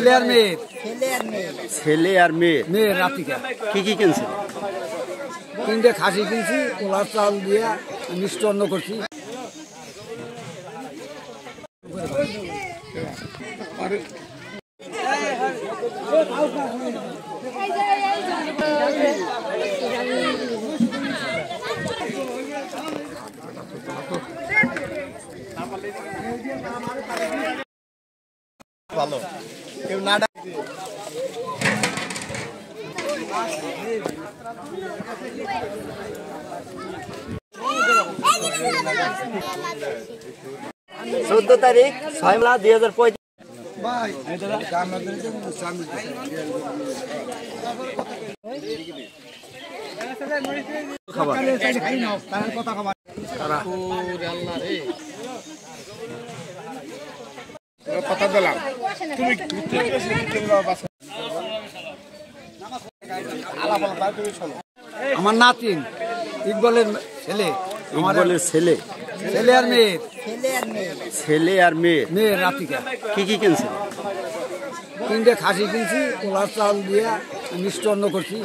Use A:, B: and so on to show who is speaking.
A: ছেলে আর মেয়ে।
B: ছেলে আর মেয়ে।
A: মেয়ে রাতিকা।
B: কি কি কিনছেন?
A: 3টে খাসি কিনছি, কোলার চাল দিয়ে মিষ্টান্ন করছি।
B: ভালো কেউ না চোদ্দ তারিখ 6/2025।
C: কথা দিলাম তুমি
A: আমার নাতিন ইকবালের ছেলে।
B: ইকবালের ছেলে।
A: ছেলে আর মেয়ে।
B: ছেলে আর মেয়ে।
A: মেয়ে রাতিকা।
B: কি কি কিনছেন?
A: 3টে খাসি কিনছি, কোলার চাল দিয়ে মিষ্টান্ন করছি।